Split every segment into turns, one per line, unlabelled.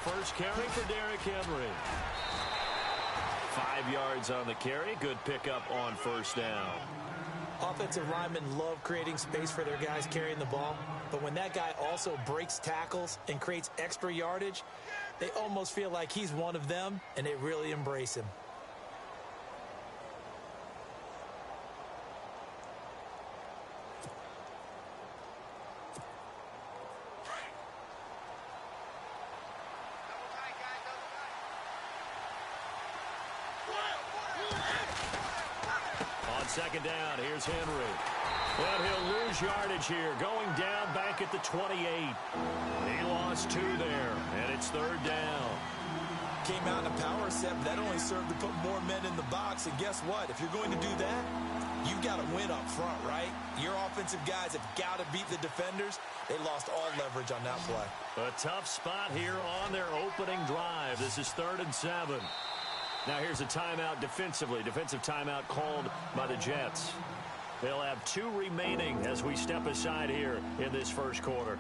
first carry for Derrick Henry. 5 yards on the carry. Good pickup on first down.
Offensive linemen love creating space for their guys carrying the ball, but when that guy also breaks tackles and creates extra yardage, they almost feel like he's one of them, and they really embrace him.
Second down, here's Henry. Well, he'll lose yardage here, going down back at the 28. He lost 2 there, and it's third down.
Came out in a power set, but that only served to put more men in the box. And guess what? If you're going to do that, you've got to win up front, right? Your offensive guys have got to beat the defenders. They lost all leverage on that play.
A tough spot here on their opening drive. This is 3rd and 7. Now here's a timeout defensively. Defensive timeout called by the Jets. They'll have 2 remaining as we step aside here in this first quarter.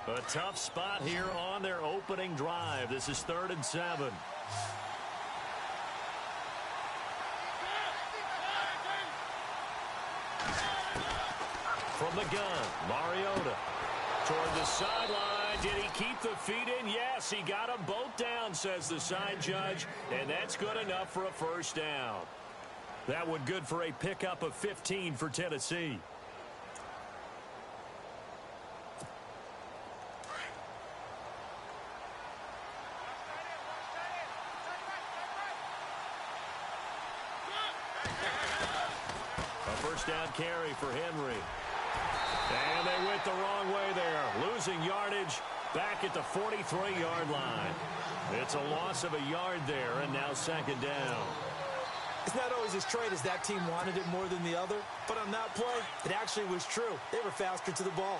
A tough spot here on their opening drive. This is 3rd and 7. From the gun, Mariota. Toward the sideline. Did he keep the feet in? Yes, he got them both down, says the side judge, and that's good enough for a first down. That one good for a pickup of 15 for Tennessee. A first down carry for Henry. And they went the wrong way there, losing yardage back at the 43-yard line. It's a loss of a yard there, and now second down.
It's not always as straight as that team wanted it more than the other, but on that play, it actually was true. They were faster to the ball.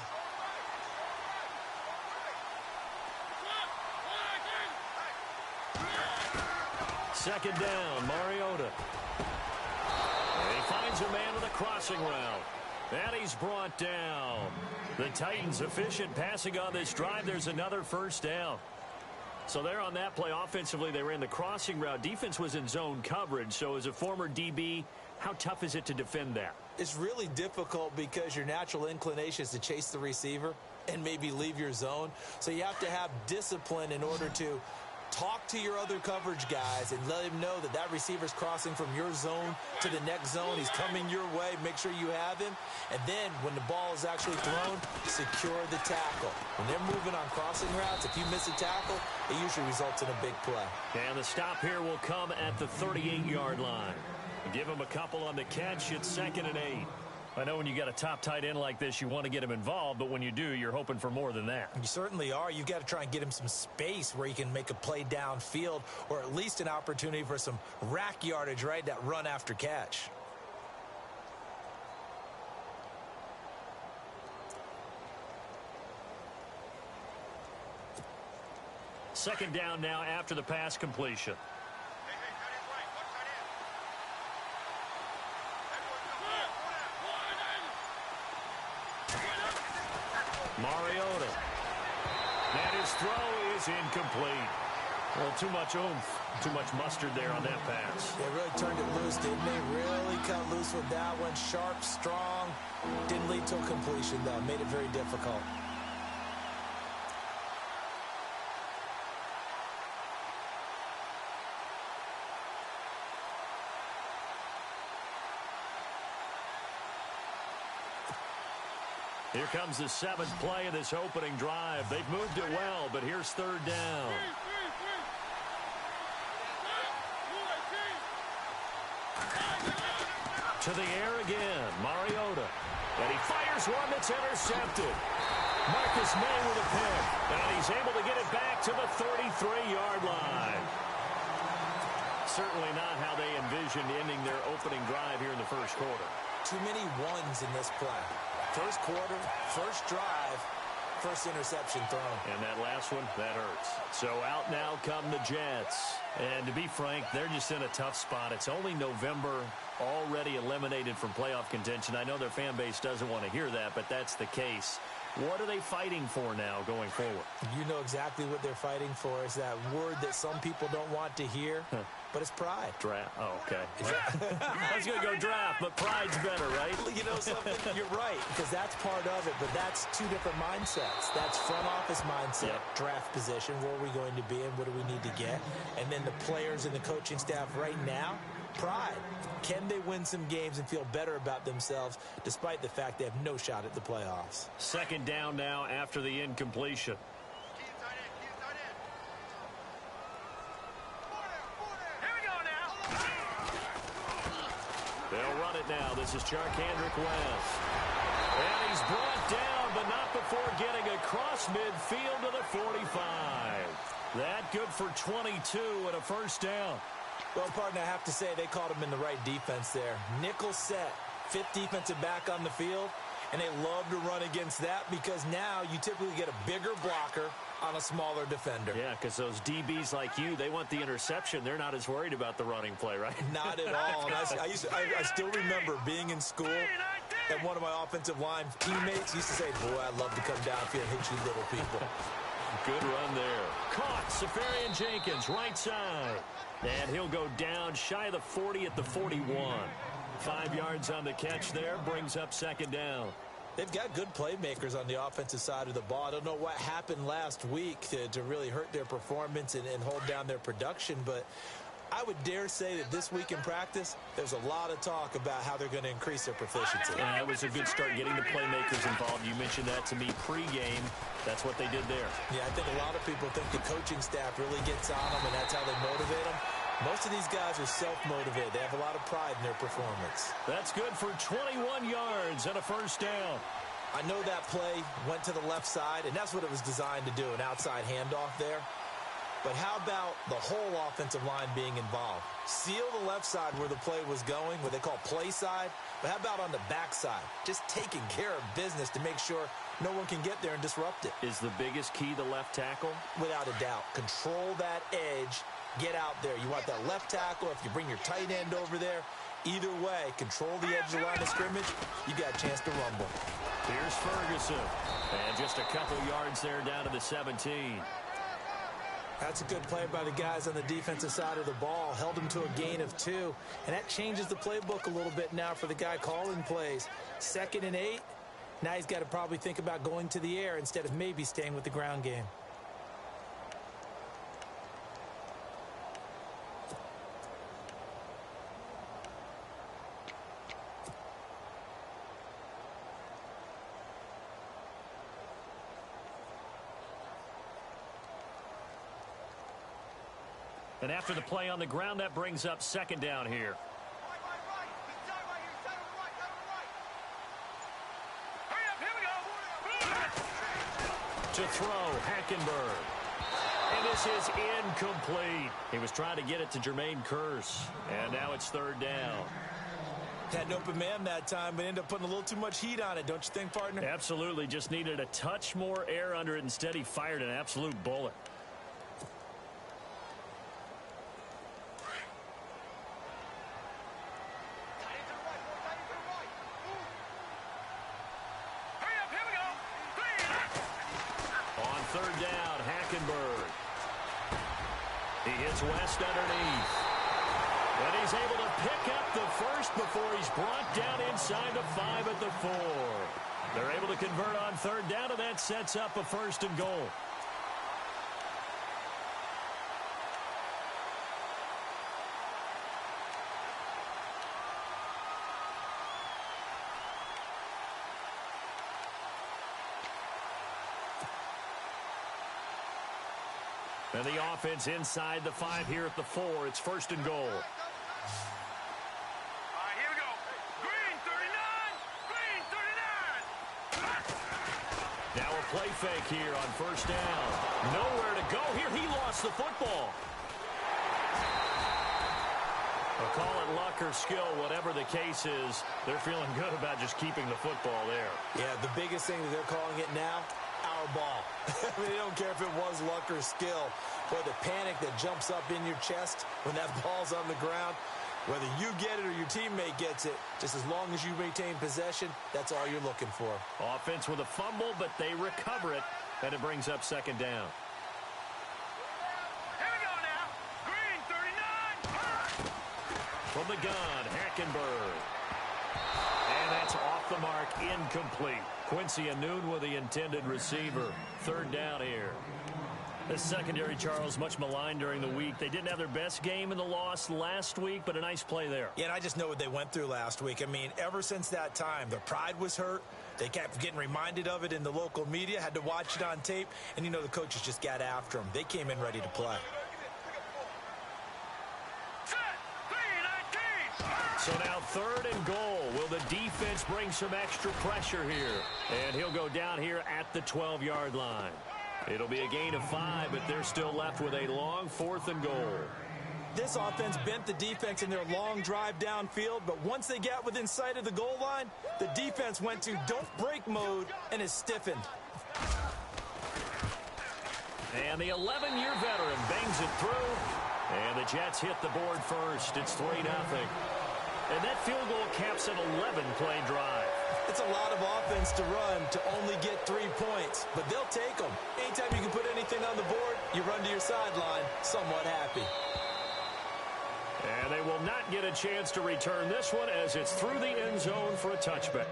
Second down, Mariota. And he finds a man with a crossing route. And he's brought down. The Titans efficient passing on this drive. There's another first down. So there on that play, offensively, they ran the crossing route. Defense was in zone coverage. So as a former DB, how tough is it to defend that?
It's really difficult because your natural inclination is to chase the receiver and maybe leave your zone. So you have to have discipline in order to talk to your other coverage guys and let him know that that receiver's crossing from your zone to the next zone. He's coming your way. Make sure you have him. And then when the ball is actually thrown, secure the tackle. When they're moving on crossing routes, if you miss a tackle, it usually results in a big play.
And the stop here will come at the 38-yard line. Give him a couple on the catch. It's 2nd and 8. I know when you got a top tight end like this, you want to get him involved, but when you do, you're hoping for more than that.
You certainly are. You've got to try and get him some space where he can make a play downfield, or at least an opportunity for some rack yardage, right? That run after catch.
Second down now after the pass completion. Mariota. And his throw is incomplete. Well, too much oomph, too much mustard there on that pass.
They really turned it loose, didn't they? Really cut loose with that one. Sharp, strong. Didn't lead to a completion, though. Made it very difficult.
Here comes the 7th play of this opening drive. They've moved it well, but here's third down. To the air again, Mariota. And he fires one that's intercepted. Marcus May with a pick. And he's able to get it back to the 33-yard line. Certainly not how they envisioned ending their opening drive here in the first quarter.
Too many ones in this play. First quarter, first drive, first interception thrown.
And that last one, that hurts. So out now come the Jets. And to be frank, they're just in a tough spot. It's only November, already eliminated from playoff contention. I know their fan base doesn't want to hear that, but that's the case. What are they fighting for now going forward?
You know exactly what they're fighting for. Is that word that some people don't want to hear, but it's pride.
Draft. Oh, okay. I was going to go draft, but pride's better, right?
You know something? You're right, because that's part of it, but that's two different mindsets. That's front office mindset, draft position, where are we going to be and what do we need to get? And then the players and the coaching staff right now, pride. Can they win some games and feel better about themselves despite the fact they have no shot at the playoffs?
Second down now after the incompletion. They'll run it now. This is Charkandrick West. And he's brought down, but not before getting across midfield to the 45. That good for 22 and a first down.
Well, partner, I have to say they caught him in the right defense there. Nickel set, fifth defensive back on the field, and they love to run against that because now you typically get a bigger blocker on a smaller defender.
Yeah, because those DBs like you, they want the interception. They're not as worried about the running play, right?
Not at all. And I still remember being in school, and one of my offensive line teammates used to say, boy, I'd love to come downfield and hit you little people.
Good run there. Caught, Safarian Jenkins, right side. And he'll go down shy of the 40 at the 41. 5 yards on the catch there, brings up second down.
They've got good playmakers on the offensive side of the ball. I don't know what happened last week to really hurt their performance and hold down their production, but I would dare say that this week in practice, there's a lot of talk about how they're going to increase their proficiency.
Yeah, it was a good start getting the playmakers involved. You mentioned that to me pregame. That's what they did there.
Yeah, I think a lot of people think the coaching staff really gets on them, and that's how they motivate them. Most of these guys are self-motivated. They have a lot of pride in their performance.
That's good for 21 yards and a first down.
I know that play went to the left side, and that's what it was designed to do, an outside handoff there. But how about the whole offensive line being involved? Seal the left side where the play was going, what they call play side. But how about on the back side? Just taking care of business to make sure no one can get there and disrupt it.
Is the biggest key the left tackle?
Without a doubt. Control that edge. Get out there. You want that left tackle. If you bring your tight end over there, either way, control the edge of the line of scrimmage, you got a chance to rumble.
Here's Ferguson. And just a couple yards there down to the 17.
That's a good play by the guys on the defensive side of the ball. Held him to a gain of 2. And that changes the playbook a little bit now for the guy calling plays. 2nd and 8. Now he's got to probably think about going to the air instead of maybe staying with the ground game.
And after the play on the ground, that brings up second down here. To throw, Hackenberg. And this is incomplete. He was trying to get it to Jermaine Kearse. And now it's third down.
Had an open man that time, but ended up putting a little too much heat on it, don't you think, partner?
Absolutely. Just needed a touch more air under it. Instead, he fired an absolute bullet. Third down, Hackenberg. He hits West underneath. And he's able to pick up the first before he's brought down inside the 5 at the 4. They're able to convert on third down, and that sets up a 1st and goal. And the offense inside the 5 here at the 4. It's 1st and goal.
All right, here we go. Green 39. Green 39.
Now a play fake here on 1st down. Nowhere to go here. He lost the football. Well, call it luck or skill, whatever the case is. They're feeling good about just keeping the football there.
Yeah, the biggest thing that they're calling it now, our ball. I mean, they don't care if it was luck or skill. Boy, the panic that jumps up in your chest when that ball's on the ground, whether you get it or your teammate gets it, just as long as you maintain possession, that's all you're looking for.
Offense with a fumble, but they recover it, and it brings up second down.
Here we go now. Green, 39.
From the gun, Hackenberg. And that's off the mark, incomplete. Quincy Anoon with the intended receiver. Third down here. The secondary, Charles, much maligned during the week. They didn't have their best game in the loss last week, but a nice play there.
Yeah, and I just know what they went through last week. I mean, ever since that time, their pride was hurt. They kept getting reminded of it in the local media, had to watch it on tape, and, you know, the coaches just got after them. They came in ready to play.
So now third and goal. Will the defense bring some extra pressure here? And he'll go down here at the 12-yard line. It'll be a gain of 5, but they're still left with a long 4th and goal.
This offense bent the defense in their long drive downfield, but once they got within sight of the goal line, the defense went to don't break mode and is stiffened.
And the 11-year veteran bangs it through, and the Jets hit the board first. It's 3-0. And that field goal caps an 11-play drive.
It's a lot of offense to run to only get 3 points, but they'll take them. Anytime you can put anything on the board, you run to your sideline somewhat happy.
And they will not get a chance to return this one as it's through the end zone for a touchback.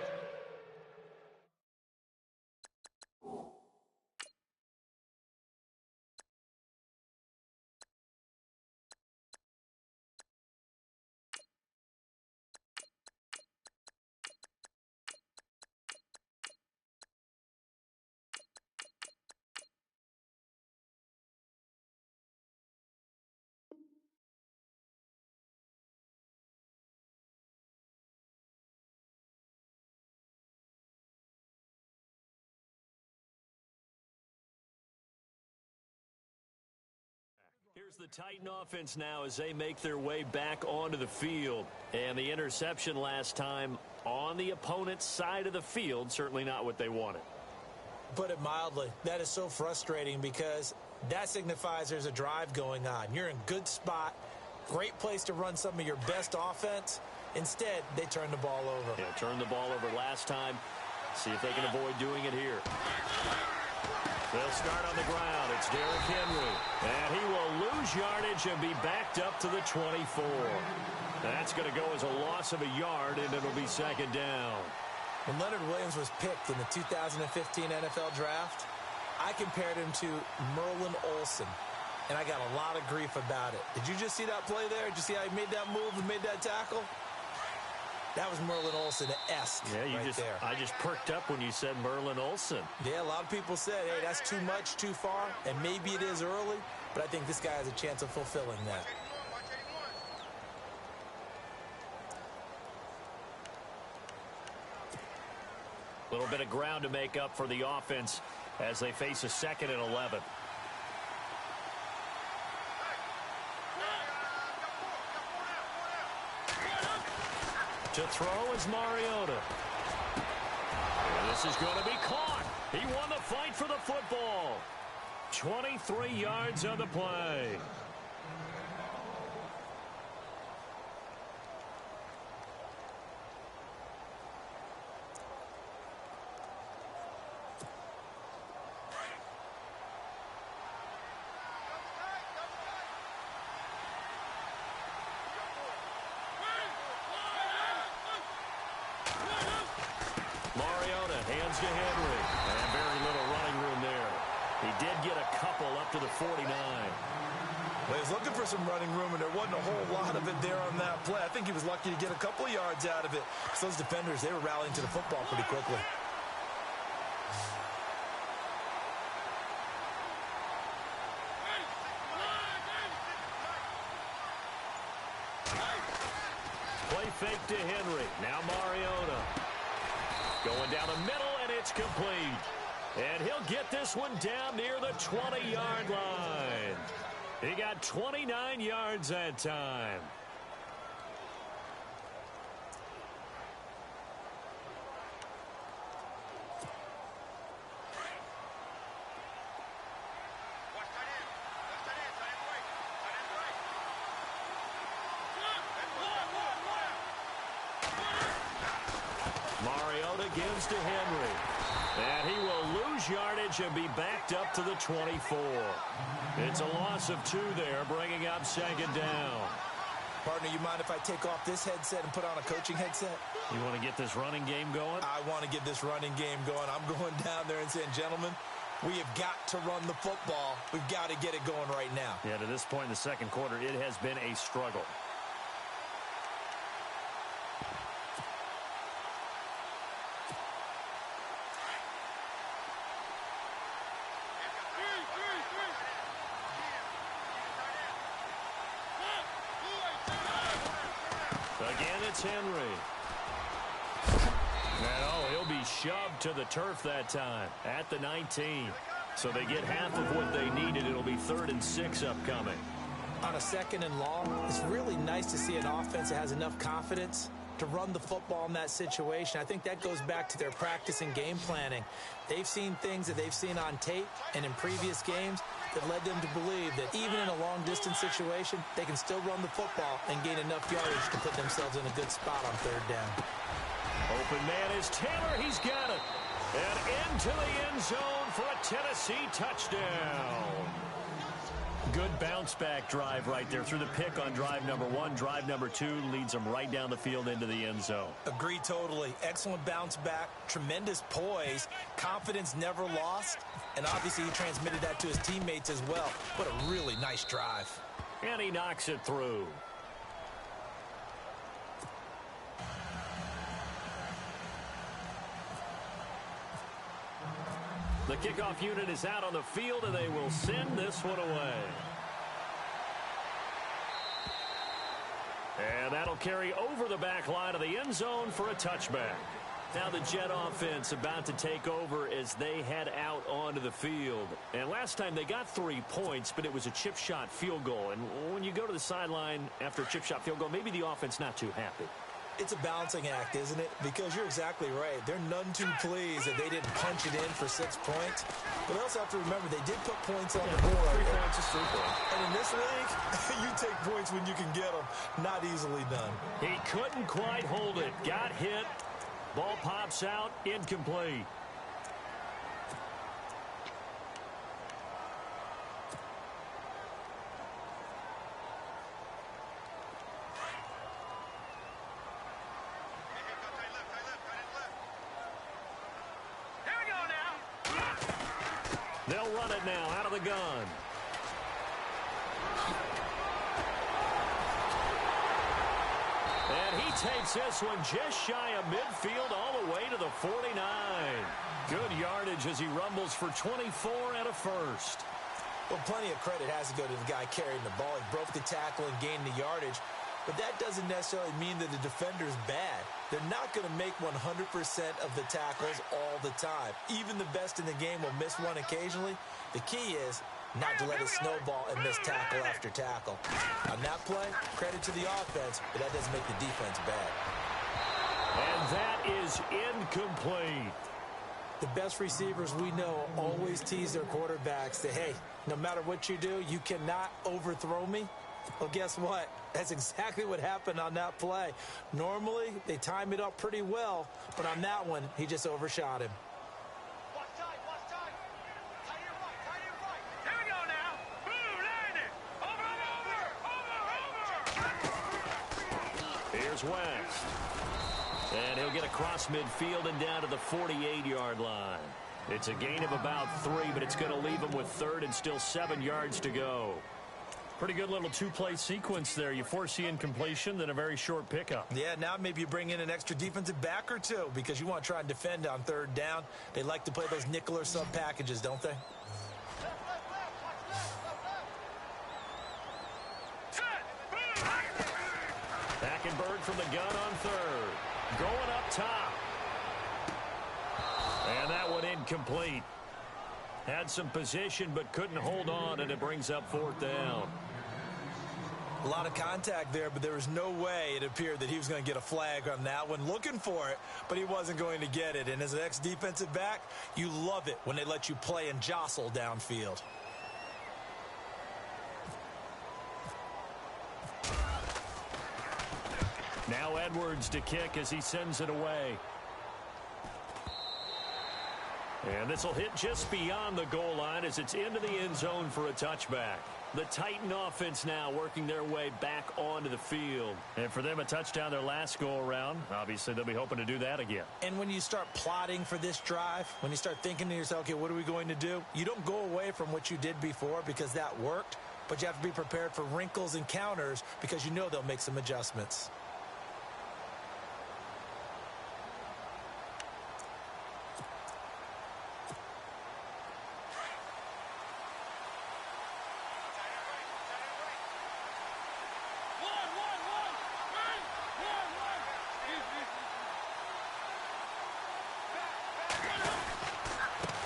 Here's the Titan offense now as they make their way back onto the field. And the interception last time on the opponent's side of the field, certainly not what they wanted.
Put it mildly, that is so frustrating because that signifies there's a drive going on. You're in good spot, great place to run some of your best offense. Instead, they turn the ball over.
Yeah, turned the ball over last time. See if they can avoid doing it here. They'll start on the ground. It's Derrick Henry. And he will lose yardage and be backed up to the 24. That's going to go as a loss of a yard, and it'll be second down.
When Leonard Williams was picked in the 2015 NFL Draft, I compared him to Merlin Olsen, and I got a lot of grief about it. Did you just see that play there? Did you see how he made that move and made that tackle? That was Merlin Olsen-esque there.
I just perked up when you said Merlin Olsen.
Yeah, a lot of people said, hey, that's too much, too far, and maybe it is early, but I think this guy has a chance of fulfilling that.
A little bit of ground to make up for the offense as they face a 2nd and 11. To throw is Mariota. And this is going to be caught. He won the fight for the football. 23 yards on the play. To Henry, and very little running room there. He did get a couple up to the 49.
Well, he was looking for some running room, and there wasn't a whole lot of it there on that play. I think he was lucky to get a couple of yards out of it. So those defenders, they were rallying to the football pretty quickly.
Play fake to Henry. Now Mariota. Going down the middle, and it's complete. And he'll get this one down near the 20-yard line. He got 29 yards that time. gives to Henry. And he will lose yardage and be backed up to the 24. It's a loss of 2 there, bringing up second down.
Partner, you mind if I take off this headset and put on a coaching headset?
You want to get this running game going?
I want to get this running game going. I'm going down there and saying, gentlemen, we have got to run the football. We've got to get it going right now.
Yeah, to this point in the second quarter, it has been a struggle. Again, it's Henry. And he'll be shoved to the turf that time at the 19. So they get half of what they needed. It'll be 3rd and 6 upcoming.
On a 2nd and long, it's really nice to see an offense that has enough confidence to run the football in that situation. I think that goes back to their practice and game planning. They've seen things that they've seen on tape and in previous games that led them to believe that even in a long-distance situation, they can still run the football and gain enough yardage to put themselves in a good spot on 3rd down.
Open man is Taylor. He's got it. And into the end zone for a Tennessee touchdown. Good bounce-back drive right there through the pick on drive number 1. Drive number 2 leads them right down the field into the end zone.
Agree totally. Excellent bounce back, tremendous poise, confidence never lost, and obviously he transmitted that to his teammates as well. What a really nice drive.
And he knocks it through. The kickoff unit is out on the field, and they will send this one away. And that'll carry over the back line of the end zone for a touchback. Now the Jet offense about to take over as they head out onto the field. And last time they got 3 points, but it was a chip shot field goal. And when you go to the sideline after a chip shot field goal, maybe the offense not too happy.
It's a balancing act, isn't it? Because you're exactly right. They're none too pleased that they didn't punch it in for 6 points. But they also have to remember they did put points on the board.
3 points is 3 points.
And in this league, you take points when you can get them. Not easily done.
He couldn't quite hold it. Got hit. Ball pops out. Incomplete. They'll run it now out of the gun. And he takes this one just shy of midfield all the way to the 49. Good yardage as he rumbles for 24 and a first.
Well, plenty of credit has to go to the guy carrying the ball. He broke the tackle and gained the yardage. But that doesn't necessarily mean that the defender's bad. They're not going to make 100% of the tackles all the time. Even the best in the game will miss one occasionally. The key is not to let it snowball and miss tackle after tackle. On that play, credit to the offense, but that doesn't make the defense bad.
And that is incomplete.
The best receivers we know always tease their quarterbacks that, hey, no matter what you do, you cannot overthrow me. Well, guess what? That's exactly what happened on that play. Normally, they time it up pretty well, but on that one, he just overshot him.
Here we go now. Boom, landing. Over.
Here's West. And he'll get across midfield and down to the 48-yard line. It's a gain of about 3, but it's going to leave him with 3rd and still 7 yards to go. Pretty good little 2-play sequence there. You force the incompletion, then a very short pickup.
Yeah, now maybe you bring in an extra defensive back or 2 because you want to try and defend on 3rd down. They like to play those nickel or sub packages, don't they?
Hackenberg from the gun on 3rd. Going up top. And that one incomplete. Had some position but couldn't hold on, and it brings up 4th down.
A lot of contact there, but there was no way it appeared that he was going to get a flag on that one. Looking for it, but he wasn't going to get it. And as an ex-defensive back, you love it when they let you play and jostle downfield.
Now Edwards to kick as he sends it away. And this will hit just beyond the goal line as it's into the end zone for a touchback. The Titan offense now working their way back onto the field. And for them, a touchdown their last go-around. Obviously, they'll be hoping to do that again.
And when you start plotting for this drive, when you start thinking to yourself, okay, what are we going to do? You don't go away from what you did before because that worked, but you have to be prepared for wrinkles and counters because you know they'll make some adjustments.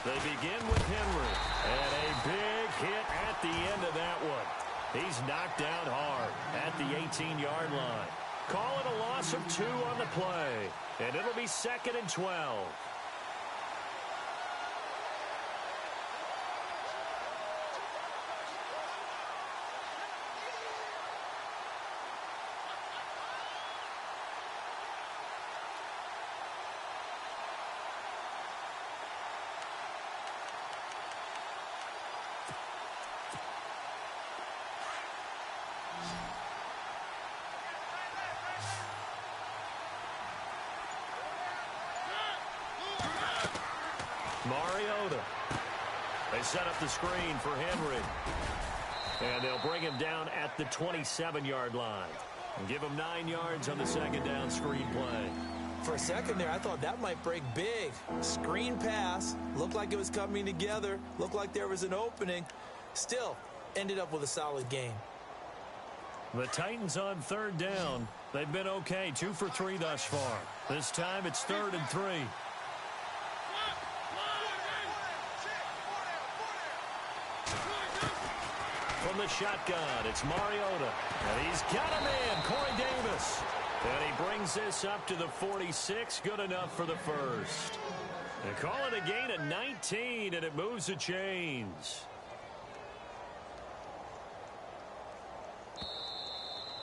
They begin with Henry, and a big hit at the end of that one. He's knocked down hard at the 18-yard line. Call it a loss of 2 on the play, and it'll be 2nd and 12. Mariota. They set up the screen for Henry. And they'll bring him down at the 27-yard line. And give him 9 yards on the second down screen play.
For a second there, I thought that might break big. Screen pass. Looked like it was coming together. Looked like there was an opening. Still, ended up with a solid game.
The Titans on 3rd down. They've been okay, 2 for 3 thus far. This time it's 3rd and 3. From the shotgun, it's Mariota. And he's got him in, Corey Davis. And he brings this up to the 46, good enough for the first. They call it a gain of 19, and it moves the chains.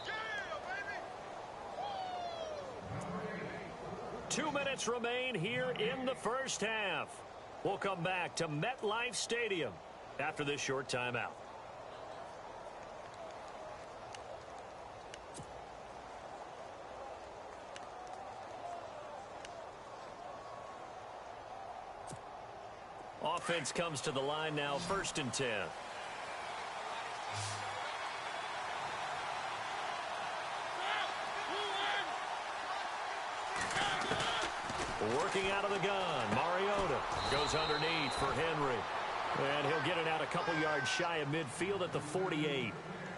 Yeah, 2 minutes remain here in the first half. We'll come back to MetLife Stadium after this short timeout. Offense comes to the line now, 1st and 10. Working out of the gun, Mariota goes underneath for Henry. And he'll get it out a couple yards shy of midfield at the 48.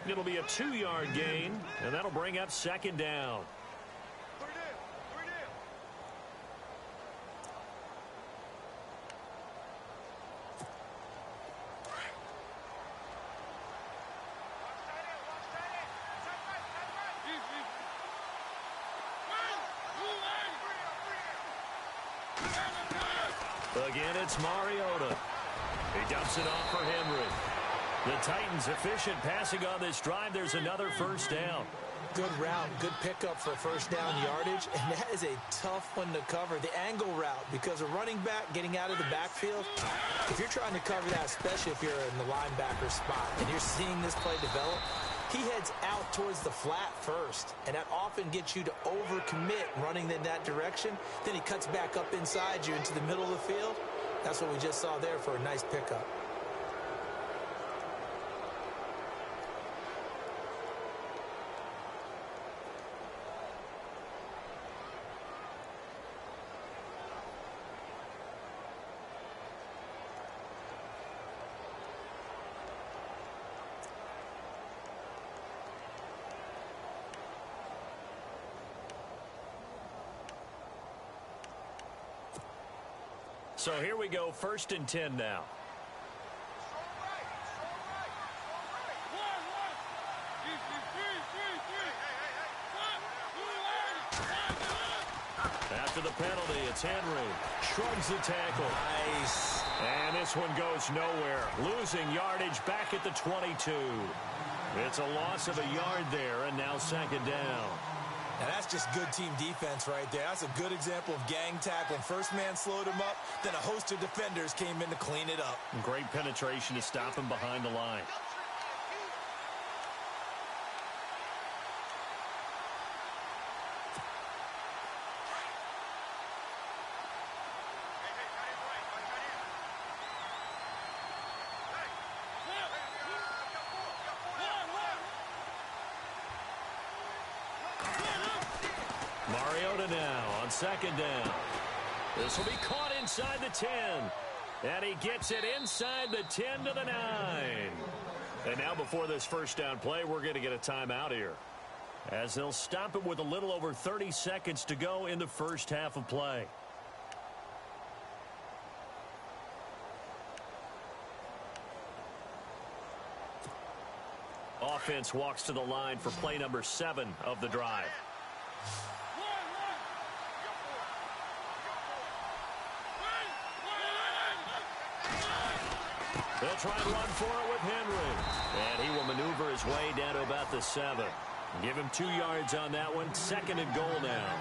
It'll be a 2-yard gain, and that'll bring up 2nd down. Again, it's Mariota. He dumps it off for Henry. The Titans efficient passing on this drive. There's another 1st down.
Good route, good pickup for 1st down yardage, and that is a tough one to cover, the angle route, because a running back getting out of the backfield, if you're trying to cover that, especially if you're in the linebacker spot, and you're seeing this play develop, he heads out towards the flat first, and that often gets you to overcommit running in that direction. Then he cuts back up inside you into the middle of the field. That's what we just saw there for a nice pickup.
So here we go, 1st and 10 now. After the penalty, it's Henry. Shrugs the tackle.
Nice.
And this one goes nowhere. Losing yardage back at the 22. It's a loss of a yard there, and now 2nd down.
Now, that's just good team defense right there. That's a good example of gang tackling. First man slowed him up, then a host of defenders came in to clean it up.
Great penetration to stop him behind the line. Mariota now on second down. This will be caught inside the 10. And he gets it inside the 10 to the 9. And now before this first down play, we're going to get a timeout here, as they'll stop it with a little over 30 seconds to go in the first half of play. Offense walks to the line for play number 7 of the drive. They'll try to run for it with Henry. And he will maneuver his way down to about the 7. Give him 2 yards on that one. Second and goal now.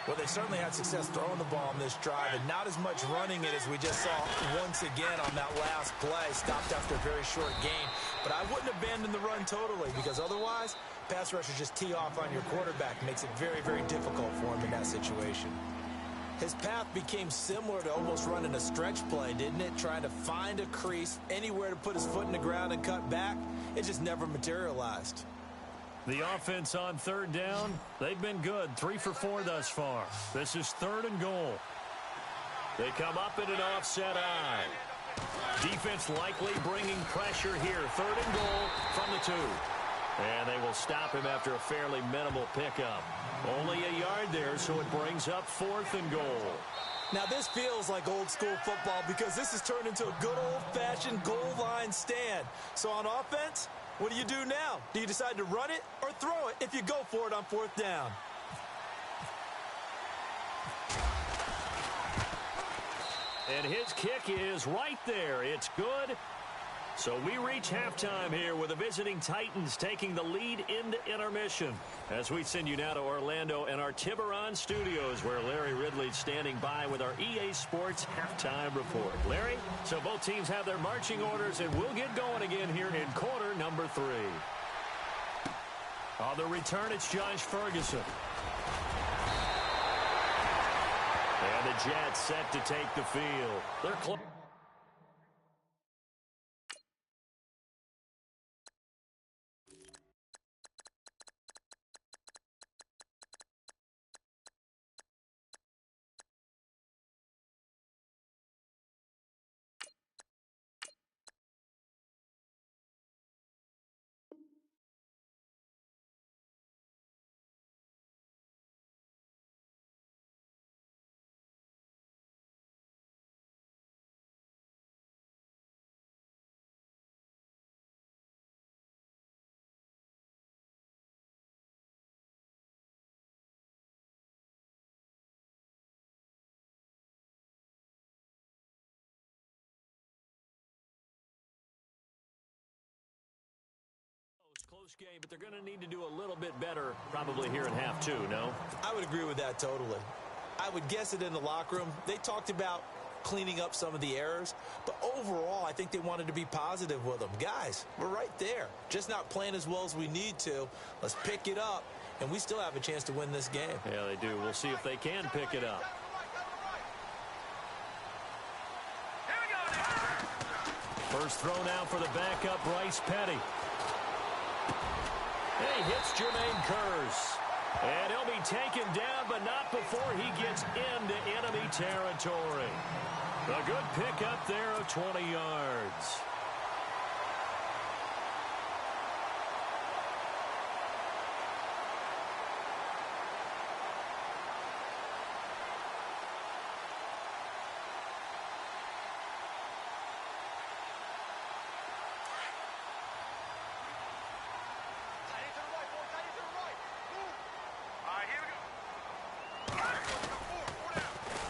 Well, they certainly had success throwing the ball on this drive, and not as much running it as we just saw once again on that last play. Stopped after a very short gain. But I wouldn't abandon the run totally, because otherwise, pass rushers just tee off on your quarterback. Makes it very, very difficult for him in that situation. His path became similar to almost running a stretch play, didn't it? Trying to find a crease, anywhere to put his foot in the ground and cut back. It just never materialized.
The offense on third down, they've been good. 3 for 4 thus far. This is third and goal. They come up in an offset eye. Defense likely bringing pressure here. Third and goal from the 2. And they will stop him after a fairly minimal pickup. Only a yard there, so it brings up 4th and goal.
Now, this feels like old school football, because this has turned into a good old-fashioned goal line stand. So on offense, what do you do now? Do you decide to run it or throw it if you go for it on 4th down?
And his kick is right there. It's good. So we reach halftime here with the visiting Titans taking the lead into intermission. As we send you now to Orlando and our Tiburon studios, where Larry Ridley's standing by with our EA Sports halftime report. Larry, so both teams have their marching orders, and we'll get going again here in quarter number 3. On the return, it's Josh Ferguson. And the Jets set to take the field. They're close. Close game, but they're going to need to do a little bit better probably here in half 2, no?
I would agree with that totally. I would guess it in the locker room. They talked about cleaning up some of the errors, but overall, I think they wanted to be positive with them. Guys, we're right there. Just not playing as well as we need to. Let's pick it up, and we still have a chance to win this game.
Yeah, they do. We'll see if they can pick it up. First throw now for the backup, Bryce Petty. He hits Jermaine Kearse. And he'll be taken down, but not before he gets into enemy territory. A good pickup there of 20 yards.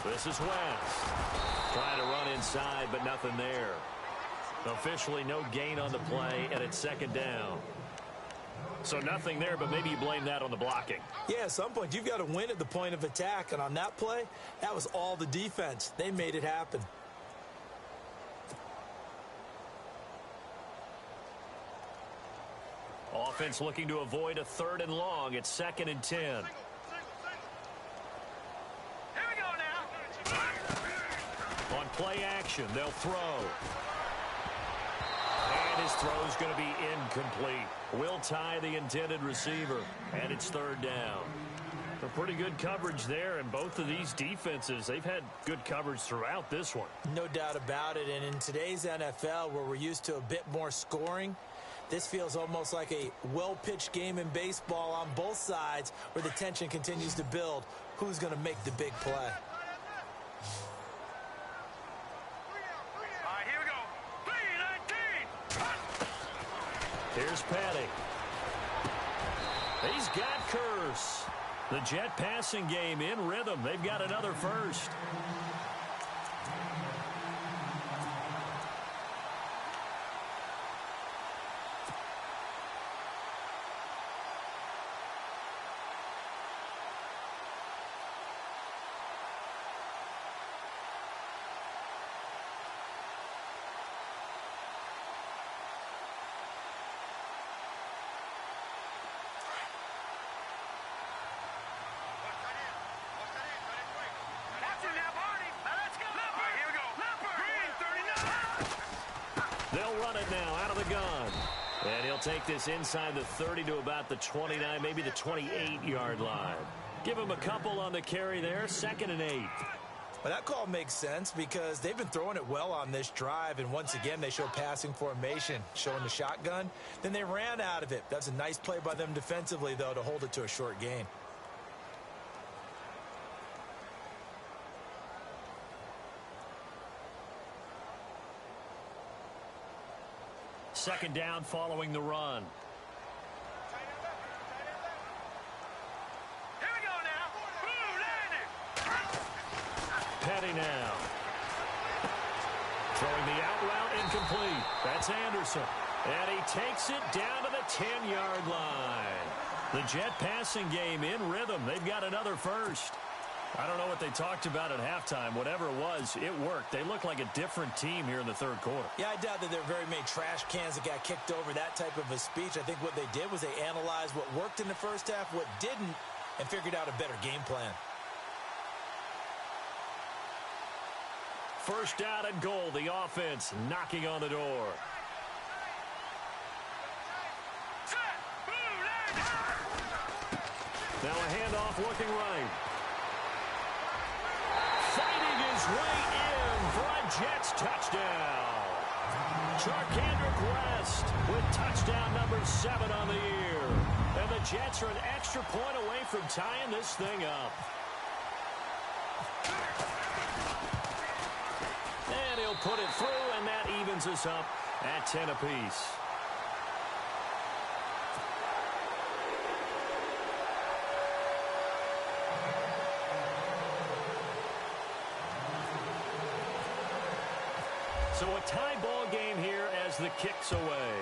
This is West. Trying to run inside, but nothing there. Officially no gain on the play, and it's second down. So nothing there, but maybe you blame that on the blocking.
Yeah, at some point, you've got to win at the point of attack. And on that play, that was all the defense. They made it happen.
Offense looking to avoid a 3rd and long. It's 2nd and 10.
Here we go now.
On play action, they'll throw. And his throw is going to be incomplete. Will tie the intended receiver, and it's 3rd down. A pretty good coverage there, and both of these defenses, they've had good coverage throughout this one.
No doubt about it, and in today's NFL, where we're used to a bit more scoring, this feels almost like a well-pitched game in baseball on both sides where the tension continues to build. Who's going to make the big play?
All right, here we go. 3-19.
Here's Petty. He's got Curse. The Jet passing game in rhythm. They've got another first. They'll run it now out of the gun. And he'll take this inside the 30 to about the 29, maybe the 28-yard line. Give him a couple on the carry there, 2nd and 8.
Well, that call makes sense because they've been throwing it well on this drive, and once again, they show passing formation, showing the shotgun. Then they ran out of it. That's a nice play by them defensively, though, to hold it to a short gain.
Second down following the run.
Here we go now. Blue landing.
Petty now. Throwing the out route incomplete. That's Anderson. And he takes it down to the 10-yard line. The Jet passing game in rhythm. They've got another first. I don't know what they talked about at halftime. Whatever it was, it worked. They look like a different team here in the 3rd quarter.
Yeah, I doubt that there are very many trash cans that got kicked over, that type of a speech. I think what they did was they analyzed what worked in the first half, what didn't, and figured out a better game plan.
First down and goal. The offense knocking on the door. Now a handoff looking right. Fighting his way in for a Jets touchdown. Charkandrick West with touchdown number 7 on the year. And the Jets are an extra point away from tying this thing up. And he'll put it through, and that evens us up at 10 apiece. So a tie ball game here as the kick's away.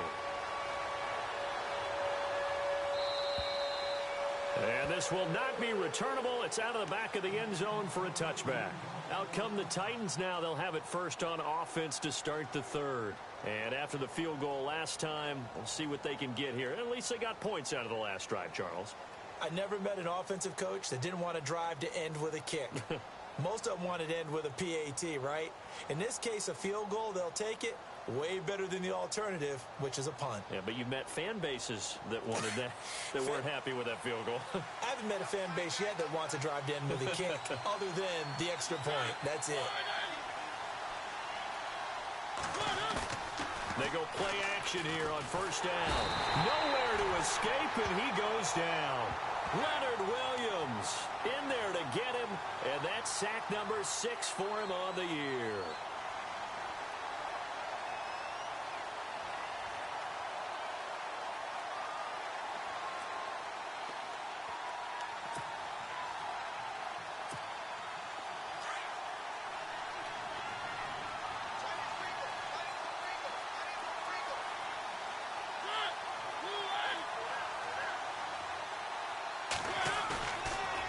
And this will not be returnable. It's out of the back of the end zone for a touchback. Out come the Titans now. They'll have it first on offense to start the 3rd. And after the field goal last time, we'll see what they can get here. At least they got points out of the last drive, Charles.
I never met an offensive coach that didn't want to drive to end with a kick. Most of them wanted to end with a PAT, right? In this case, a field goal, they'll take it. Way better than the alternative, which is a punt.
Yeah, but you've met fan bases that wanted that, that weren't happy with that field goal.
I haven't met a fan base yet that wants to drive to end with a kick, other than the extra point. That's it.
They go play action here on first down. Nowhere to escape, and he goes down. Leonard Williams in there to get him, and that's sack number 6 for him on the year.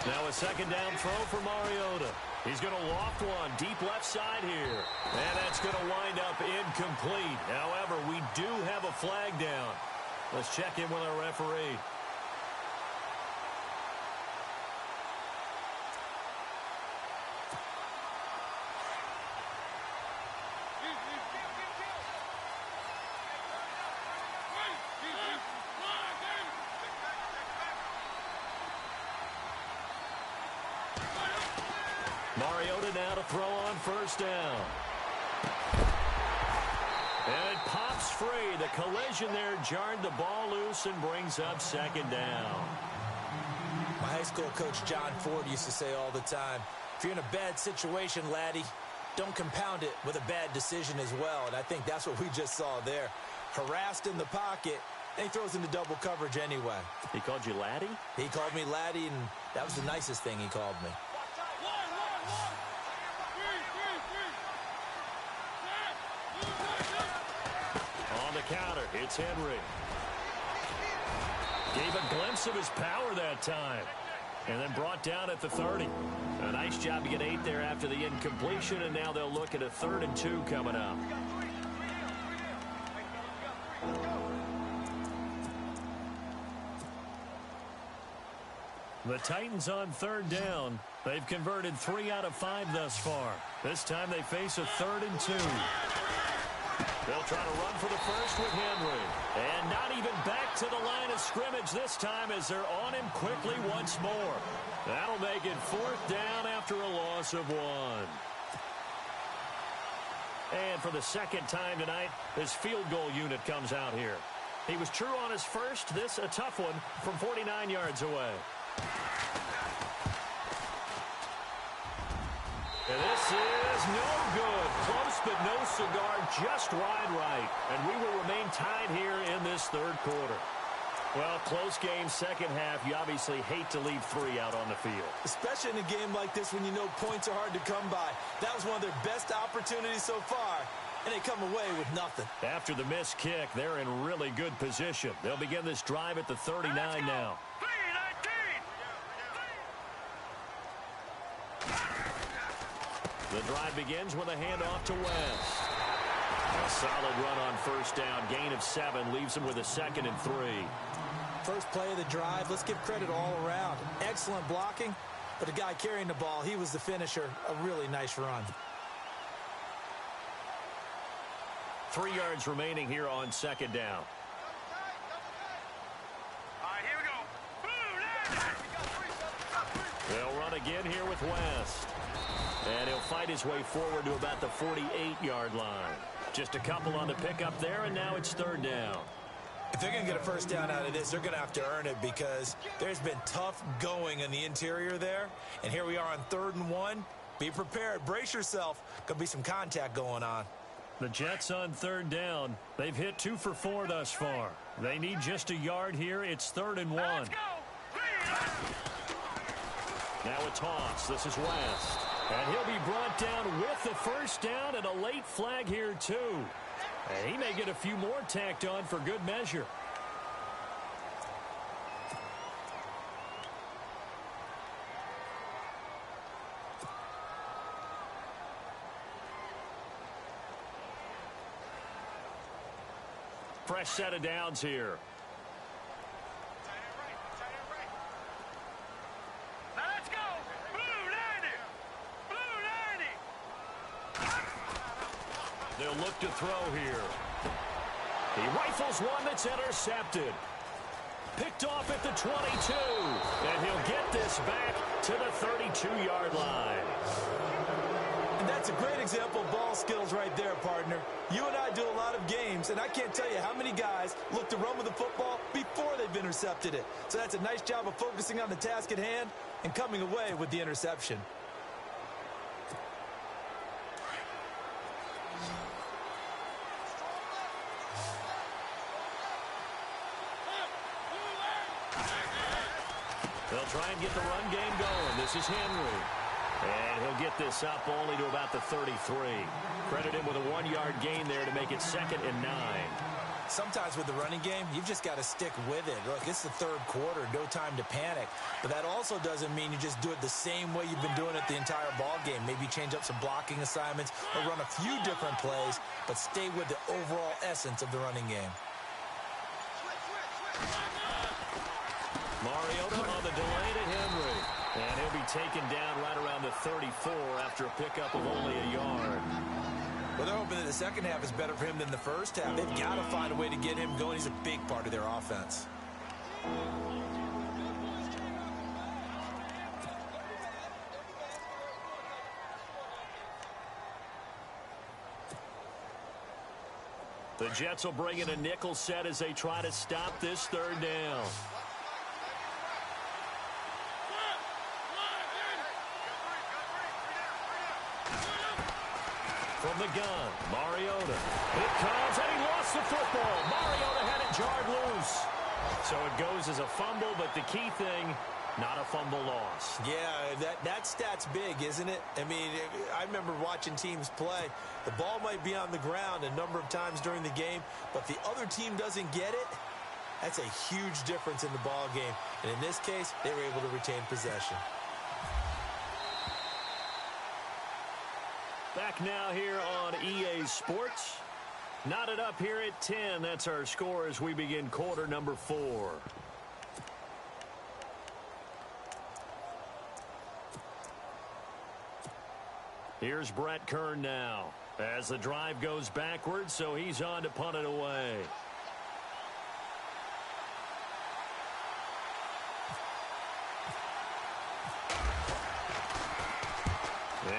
Now a second down throw for Mariota. He's going to loft one deep left side here. And that's going to wind up incomplete. However, we do have a flag down. Let's check in with our referee. Mariota now to throw on first down. And it pops free. The collision there jarred the ball loose and brings up second down.
My high school coach John Ford used to say all the time, if you're in a bad situation, laddie, don't compound it with a bad decision as well. And I think that's what we just saw there. Harassed in the pocket, and he throws into double coverage anyway.
He called you laddie?
He called me laddie, and that was the nicest thing he called me.
On the counter, it's Henry. Gave a glimpse of his power that time. And then brought down at the 30. A nice job to get 8 there after the incompletion, and now they'll look at a 3rd and 2 coming up. The Titans on 3rd down. They've converted 3 out of 5 thus far. This time they face a 3rd and 2. They'll try to run for the first with Henry. And not even back to the line of scrimmage this time as they're on him quickly once more. That'll make it 4th down after a loss of 1. And for the second time tonight, his field goal unit comes out here. He was true on his first. This a tough one from 49 yards away. And this is no good. Close but no cigar, just wide right. And we will remain tied here in this 3rd quarter. Well, close game, second half. You obviously hate to leave 3 out on the field.
Especially in a game like this when you know points are hard to come by. That was one of their best opportunities so far, and they come away with nothing.
After the missed kick, they're in really good position. They'll begin this drive at the 39 now. The drive begins with a handoff to West. A solid run on first down. Gain of 7 leaves him with a 2nd and 3.
First play of the drive, let's give credit all around. Excellent blocking, but the guy carrying the ball, he was the finisher. A really nice run.
3 yards remaining here on 2nd down.
All right, here we go.
They'll run again here with West. And he'll fight his way forward to about the 48-yard line. Just a couple on the pickup there, and now it's 3rd down.
If they're going to get a first down out of this, they're going to have to earn it because there's been tough going in the interior there. And here we are on 3rd and 1. Be prepared. Brace yourself. Going to be some contact going on.
The Jets on 3rd down. They've hit 2 for 4 thus far. They need just a yard here. It's 3rd and 1. Now a toss. This is West. And he'll be brought down with the first down and a late flag here, too. And he may get a few more tacked on for good measure. Fresh set of downs here. They'll look to throw here. He rifles one that's intercepted. Picked off at the 22. And he'll get this back to the 32-yard line.
And that's a great example of ball skills right there, partner. You and I do a lot of games, and I can't tell you how many guys look to run with the football before they've intercepted it. So that's a nice job of focusing on the task at hand and coming away with the interception.
They'll try and get the run game going. This is Henry. And he'll get this up only to about the 33. Credit him with a 1-yard gain there to make it 2nd and 9.
Sometimes with the running game, you've just got to stick with it. Look, it's the third quarter, no time to panic. But that also doesn't mean you just do it the same way you've been doing it the entire ball game. Maybe change up some blocking assignments or run a few different plays, but stay with the overall essence of the running game.
Mariota on the delay to Henry. And he'll be taken down right around the 34 after a pickup of only a yard.
Well, they're hoping that the second half is better for him than the first half. They've got to find a way to get him going. He's a big part of their offense.
The Jets will bring in a nickel set as they try to stop this third down. From the gun, Mariota. It comes, and he lost the football. Mariota had it jarred loose. So it goes as a fumble, but the key thing, not a fumble loss.
Yeah, that stat's big, isn't it? I mean, I remember watching teams play. The ball might be on the ground a number of times during the game, but the other team doesn't get it. That's a huge difference in the ball game. And in this case, they were able to retain possession.
Back now here on EA Sports. Knotted up here at 10. That's our score as we begin quarter number 4. Here's Brett Kern now as the drive goes backwards, so he's on to punt it away.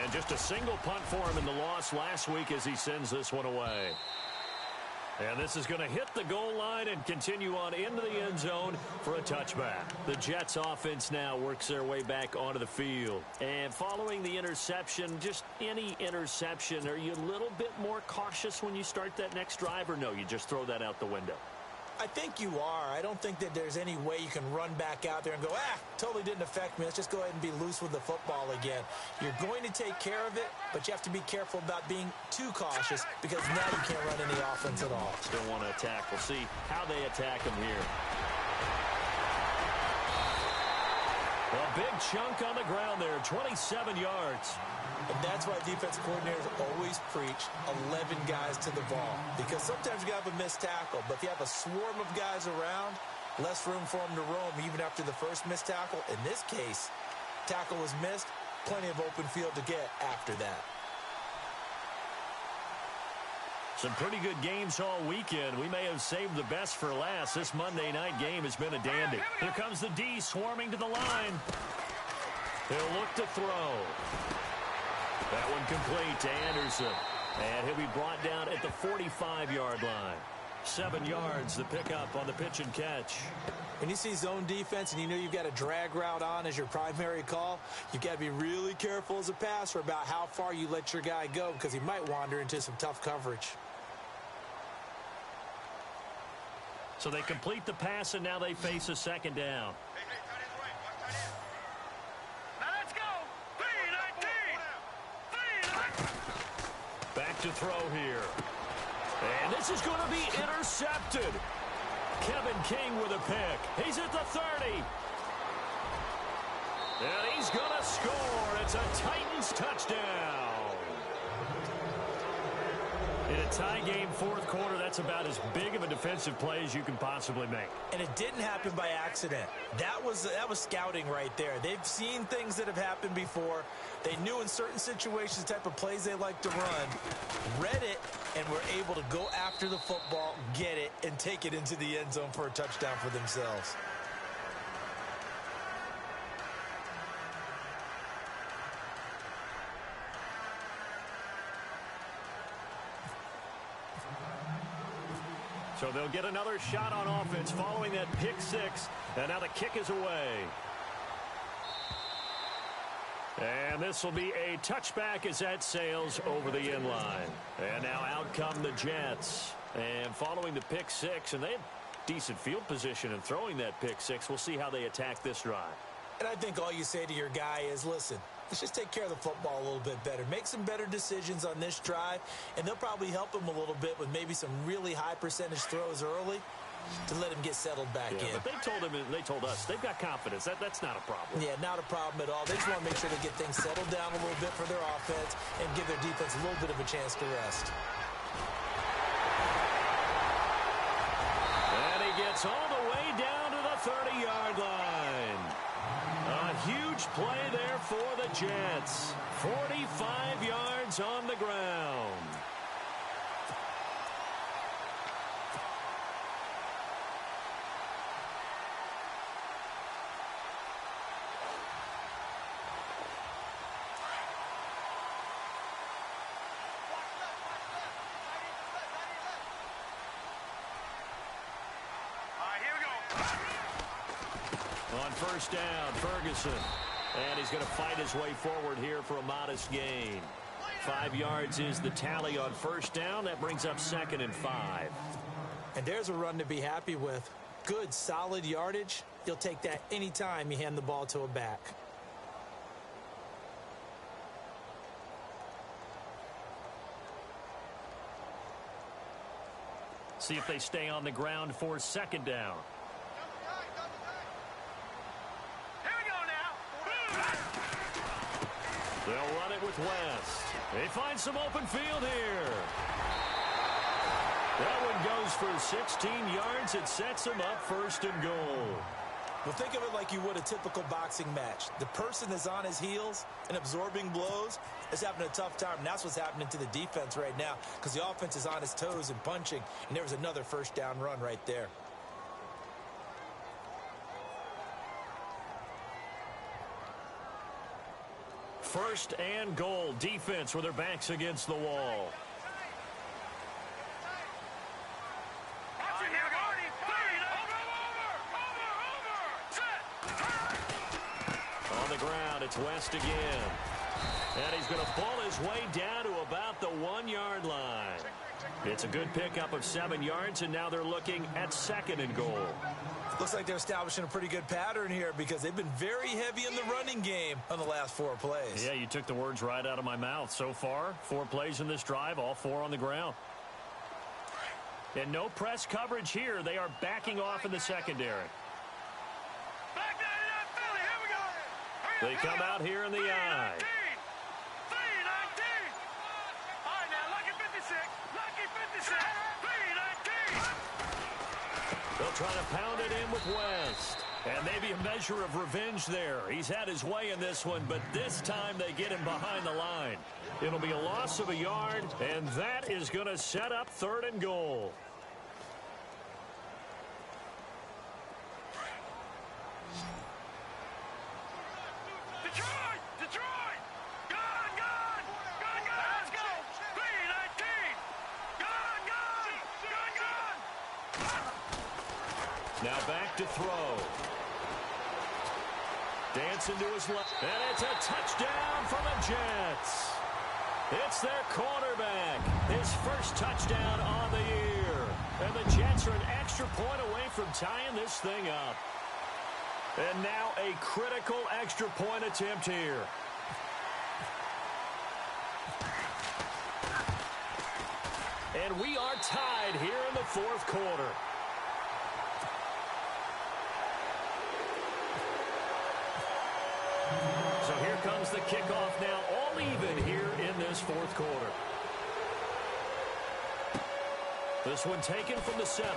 And just a single punt for him in the loss last week as he sends this one away. And this is going to hit the goal line and continue on into the end zone for a touchback. The Jets offense now works their way back onto the field. And following the interception, just any interception, are you a little bit more cautious when you start that next drive, or no, you just throw that out the window?
I think you are. I don't think that there's any way you can run back out there and go, totally didn't affect me. Let's just go ahead and be loose with the football again. You're going to take care of it, but you have to be careful about being too cautious because now you can't run any offense at all.
Still want to attack. We'll see how they attack him here. A big chunk on the ground there, 27 yards.
And that's why defensive coordinators always preach 11 guys to the ball. Because sometimes you have a missed tackle, but if you have a swarm of guys around, less room for them to roam even after the first missed tackle. In this case, tackle was missed, plenty of open field to get after that.
Some pretty good games all weekend. We may have saved the best for last. This Monday night game has been a dandy. Here comes the D swarming to the line. He'll look to throw. That one complete to Anderson. And he'll be brought down at the 45-yard line. 7 yards, the pickup on the pitch and catch.
When you see zone defense and you know you've got a drag route on as your primary call, you've got to be really careful as a passer about how far you let your guy go because he might wander into some tough coverage.
So they complete the pass, and now they face a second down. Back to throw here. And this is going to be intercepted. Kevin King with a pick. He's at the 30. And he's going to score. It's a Titans touchdown. In a tie game, fourth quarter, that's about as big of a defensive play as you can possibly make.
And it didn't happen by accident. That was scouting right there. They've seen things that have happened before. They knew in certain situations the type of plays they like to run, read it, and were able to go after the football, get it, and take it into the end zone for a touchdown for themselves.
So they'll get another shot on offense following that pick six. And now the kick is away. And this will be a touchback as that sails over the end line. And now out come the Jets. And following the pick six, and they had decent field position in throwing that pick six. We'll see how they attack this drive.
And I think all you say to your guy is, listen, let's just take care of the football a little bit better. Make some better decisions on this drive, and they'll probably help him a little bit with maybe some really high percentage throws early to let him get settled back in.
But they told us they've got confidence. That's not a problem.
Yeah, not a problem at all. They just want to make sure they get things settled down a little bit for their offense and give their defense a little bit of a chance to rest.
And he gets all the way down to the 30-yard line. A huge play there for the Jets. 45 yards on the ground. On first down, Ferguson. And he's going to fight his way forward here for a modest gain. 5 yards is the tally on first down. That brings up 2nd and 5.
And there's a run to be happy with. Good, solid yardage. You'll take that anytime you hand the ball to a back.
See if they stay on the ground for 2nd down. They'll run it with West. They find some open field here. That one goes for 16 yards. It sets them up 1st and goal.
Well, think of it like you would a typical boxing match. The person that's on his heels and absorbing blows is having a tough time. And that's what's happening to the defense right now because the offense is on his toes and punching. And there was another first down run right there.
First and goal. Defense with their backs against the wall. On the ground, it's West again. And he's going to pull his way down to about the 1-yard line. It's a good pickup of 7 yards, and now they're looking at 2nd and goal.
Looks like they're establishing a pretty good pattern here because they've been very heavy in the running game on the last 4 plays.
Yeah, you took the words right out of my mouth. So far, 4 plays in this drive, all 4 on the ground. And no press coverage here. They are backing off in the secondary. They come out here in the eye. They'll try to pound it in with West. And maybe a measure of revenge there. He's had his way in this one, but this time they get him behind the line. It'll be a loss of a yard, and that is going to set up 3rd and goal. Now back to throw. Dancing to his left. And it's a touchdown for the Jets. It's their quarterback. His first touchdown on the year. And the Jets are an extra point away from tying this thing up. And now a critical extra point attempt here. And we are tied here in the 4th quarter. So here comes the kickoff now, all even here in this 4th quarter. This one taken from the 7.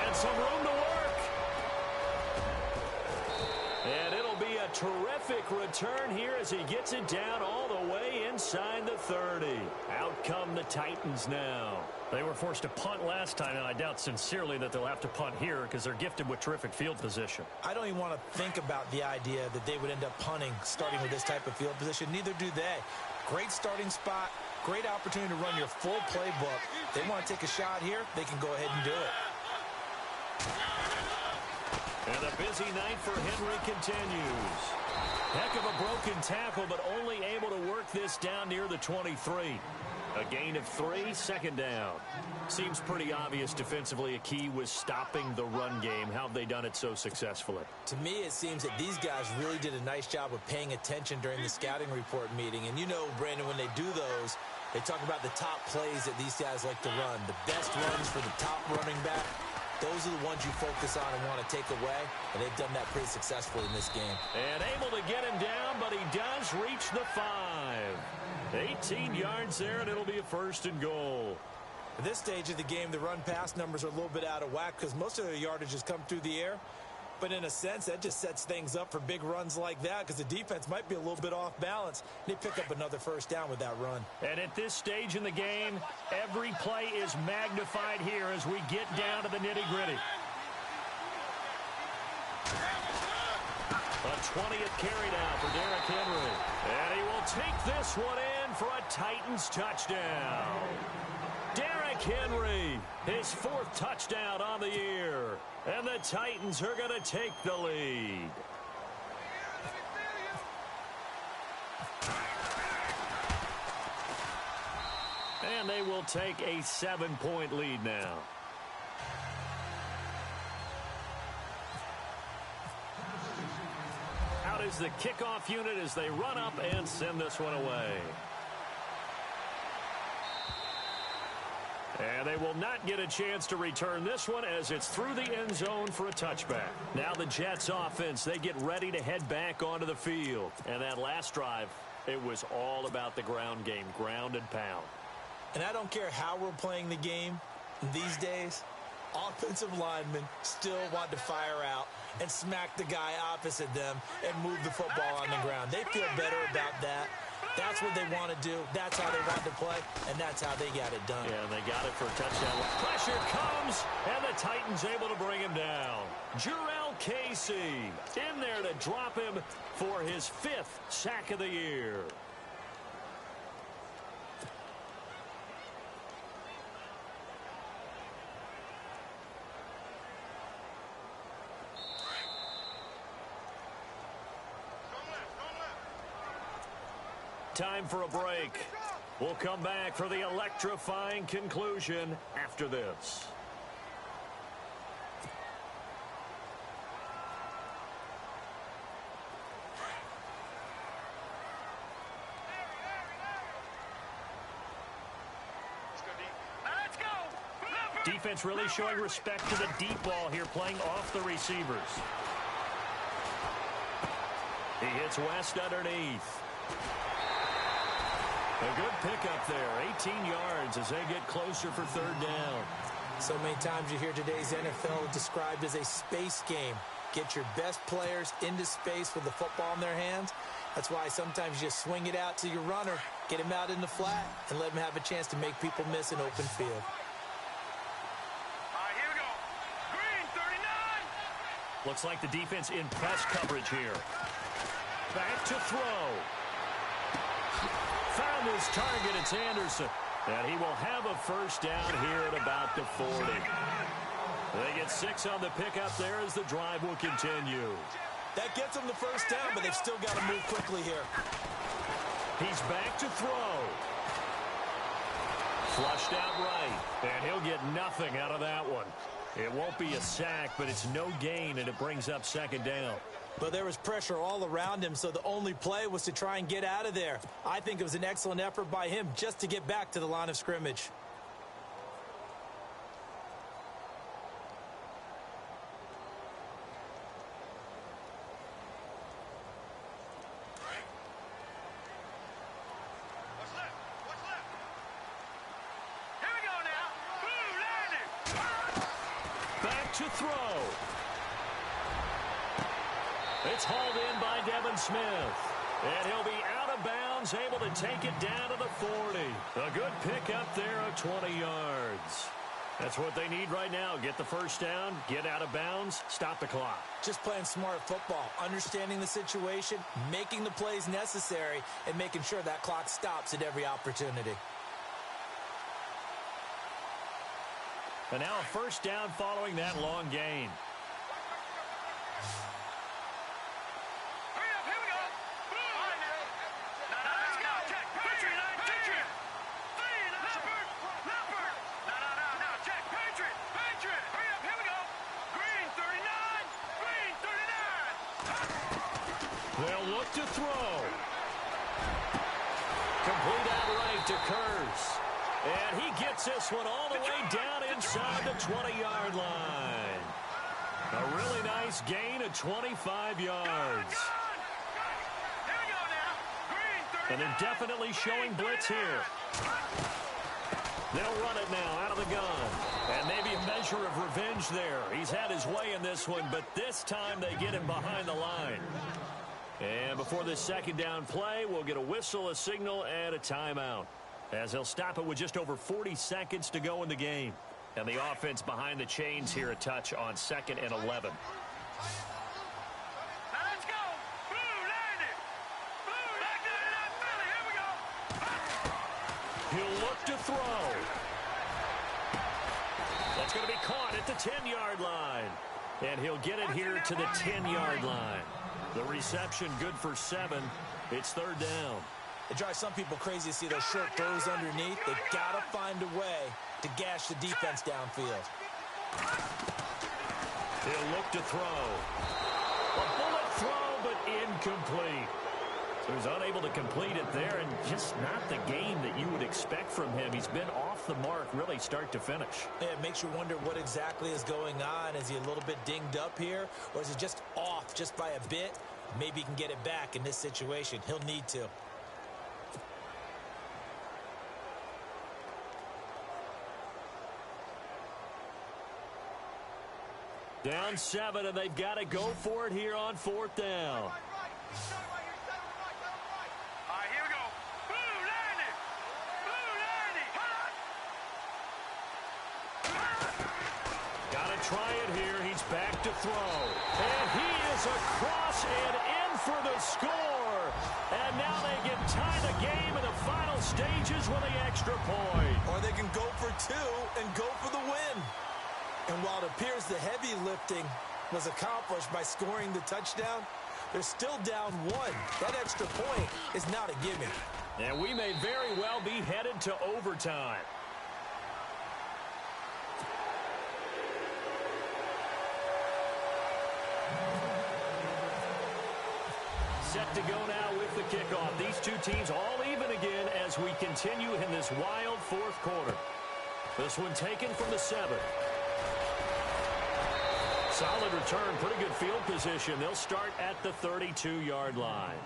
And some room to work. And it'll be a terrific return here as he gets it down all the way inside the 30. Out come the Titans now. They were forced to punt last time, and I doubt sincerely that they'll have to punt here because they're gifted with terrific field position.
I don't even want to think about the idea that they would end up punting starting with this type of field position. Neither do they. Great starting spot, great opportunity to run your full playbook. They want to take a shot here, they can go ahead and do it.
And a busy night for Henry continues. Heck of a broken tackle, but only able to work this down near the 23. A gain of 3, second down. Seems pretty obvious defensively a key was stopping the run game. How have they done it so successfully?
To me, it seems that these guys really did a nice job of paying attention during the scouting report meeting. And you know, Brandon, when they do those, they talk about the top plays that these guys like to run. The best runs for the top running back. Those are the ones you focus on and want to take away, and they've done that pretty successfully in this game.
And able to get him down, but he does reach the 5. 18 yards there, and it'll be a first and goal.
At this stage of the game, the run-pass numbers are a little bit out of whack because most of their yardage has come through the air. But in a sense, that just sets things up for big runs like that because the defense might be a little bit off balance. They pick up another first down with that run.
And at this stage in the game, every play is magnified here as we get down to the nitty-gritty. A 20th carry now for Derrick Henry. And he will take this one in for a Titans touchdown. Derrick Henry, his 4th touchdown on the year. And the Titans are going to take the lead. And they will take a 7-point lead now. Out is the kickoff unit as they run up and send this one away. And they will not get a chance to return this one as it's through the end zone for a touchback. Now the Jets offense, they get ready to head back onto the field. And that last drive, it was all about the ground game, ground and pound.
And I don't care how we're playing the game these days, offensive linemen still want to fire out and smack the guy opposite them and move the football on the ground. They feel better about that. That's what they want to do. That's how they want to play, and that's how they got it done.
Yeah, and they got it for a touchdown. Pressure comes, and the Titans able to bring him down. Jurrell Casey in there to drop him for his 5th sack of the year. Time for a break. We'll come back for the electrifying conclusion after this.
Let's go.
Defense really showing respect to the deep ball here, playing off the receivers. He hits West underneath. A good pickup there, 18 yards as they get closer for 3rd down.
So many times you hear today's NFL described as a space game. Get your best players into space with the football in their hands. That's why sometimes you just swing it out to your runner, get him out in the flat, and let him have a chance to make people miss an open field.
All right, here we go. Green, 39.
Looks like the defense in press coverage here. Back to throw. Found his target, it's Anderson. And he will have a first down here at about the 40. They get 6 on the pickup there as the drive will continue.
That gets them the first down, but they've still got to move quickly here.
He's back to throw. Flushed out right, and he'll get nothing out of that one. It won't be a sack, but it's no gain, and it brings up 2nd down.
But there was pressure all around him, so the only play was to try and get out of there. I think it was an excellent effort by him just to get back to the line of scrimmage.
What's left? What's left? Here we go now. Blue landing.
Back to throw. It's hauled in by Devin Smith. And he'll be out of bounds, able to take it down to the 40. A good pickup there of 20 yards. That's what they need right now. Get the first down, get out of bounds, stop the clock.
Just playing smart football, understanding the situation, making the plays necessary, and making sure that clock stops at every opportunity.
And now a first down following that long gain.
Hurry up, here we go. Blue. All right, now let's go. Check. 39, 39.
They'll look to throw. Complete outright to Kurz. And he gets this one all the way down inside the 20-yard line. A really nice gain of 25 yards. And they're definitely showing blitz here. They'll run it now out of the gun. And maybe a measure of revenge there. He's had his way in this one, but this time they get him behind the line. And before this second down play, we'll get a whistle, a signal, and a timeout, as they'll stop it with just over 40 seconds to go in the game. And the offense behind the chains here a touch on 2nd and 11.
Now let's go. Blue, land it. Blue, back to that Philly. Here we go.
He'll look to throw. That's going to be caught at the 10-yard line. And he'll get it here to the 10-yard line. The reception good for 7. It's 3rd down.
It drives some people crazy to see those short throws underneath. They've got to find a way to gash the defense downfield.
He'll look to throw. A bullet throw, but incomplete. So he's unable to complete it there, and just not the game that you would expect from him. He's been off the mark really start to finish.
Yeah, it makes you wonder what exactly is going on. Is he a little bit dinged up here, or is he just off just by a bit? Maybe he can get it back in this situation. He'll need to.
Down 7, and they've got to go for it here on 4th down.
All right, here we go. Blue, land it. Blue, land it.
Got to try it here. He's back to throw. And he is across and in for the score. And now they can tie the game in the final stages with the extra point.
Or they can go for 2 and go for the win. And while it appears the heavy lifting was accomplished by scoring the touchdown, they're still down 1. That extra point is not a gimme.
And we may very well be headed to overtime. Set to go now with the kickoff. These two teams all even again as we continue in this wild 4th quarter. This one taken from the 7. Solid return, pretty good field position. They'll start at the 32-yard line.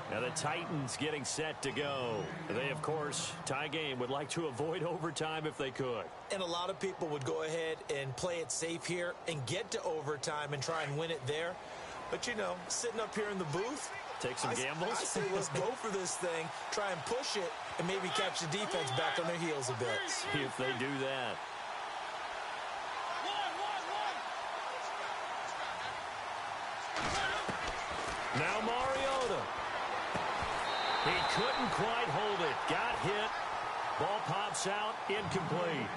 Now the Titans getting set to go. They, of course, tie game, would like to avoid overtime if they could.
And a lot of people would go ahead and play it safe here and get to overtime and try and win it there. But, you know, sitting up here in the booth,
take some gambles.
I say let's go for this thing, try and push it, and maybe catch the defense back on their heels a bit.
See if they do that. Now Mariota. He couldn't quite hold it. Got hit. Ball pops out. Incomplete.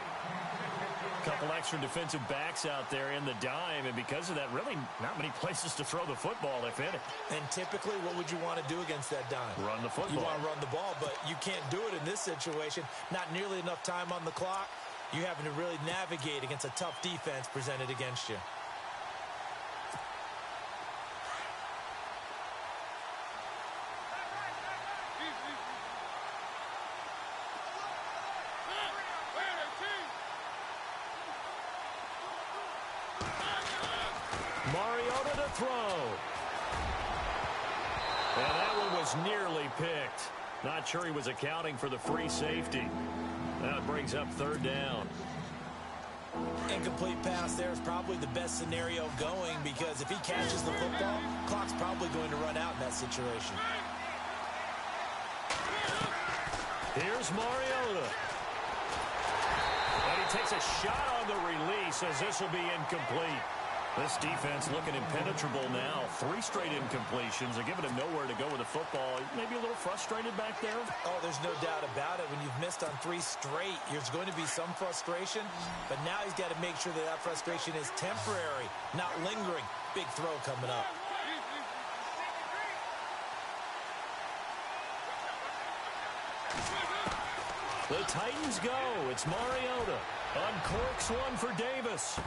Couple extra defensive backs out there in the dime, and because of that, really not many places to throw the football, if any.
And typically, what would you want to do against that dime?
Run the football.
You want to run the ball, but you can't do it in this situation. Not nearly enough time on the clock. You're having to really navigate against a tough defense presented against you.
Mariota to throw. And that one was nearly picked. Not sure he was accounting for the free safety. That brings up 3rd down.
Incomplete pass there is probably the best scenario going, because if he catches the football, clock's probably going to run out in that situation.
Here's Mariota. And he takes a shot on the release as this will be incomplete. This defense looking impenetrable now. 3 straight incompletions. They're giving him nowhere to go with the football. Maybe a little frustrated back there.
Oh, there's no doubt about it. When you've missed on 3 straight, there's going to be some frustration. But now he's got to make sure that that frustration is temporary, not lingering. Big throw coming up.
The Titans go. It's Mariota. Uncorks one for Davis.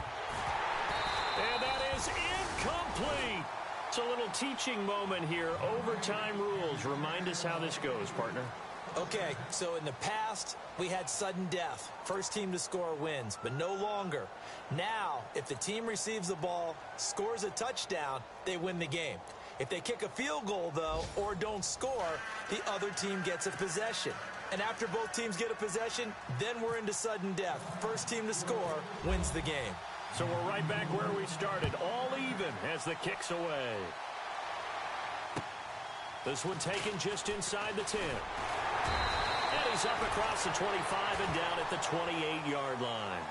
And that is incomplete. It's a little teaching moment here. Overtime rules. Remind us how this goes, partner.
Okay, so in the past, we had sudden death. First team to score wins, but no longer. Now, if the team receives the ball, scores a touchdown, they win the game. If they kick a field goal, though, or don't score, the other team gets a possession. And after both teams get a possession, then we're into sudden death. First team to score wins the game.
So we're right back where we started, all even as the kick's away. This one taken just inside the 10. And he's up across the 25 and down at the 28-yard line.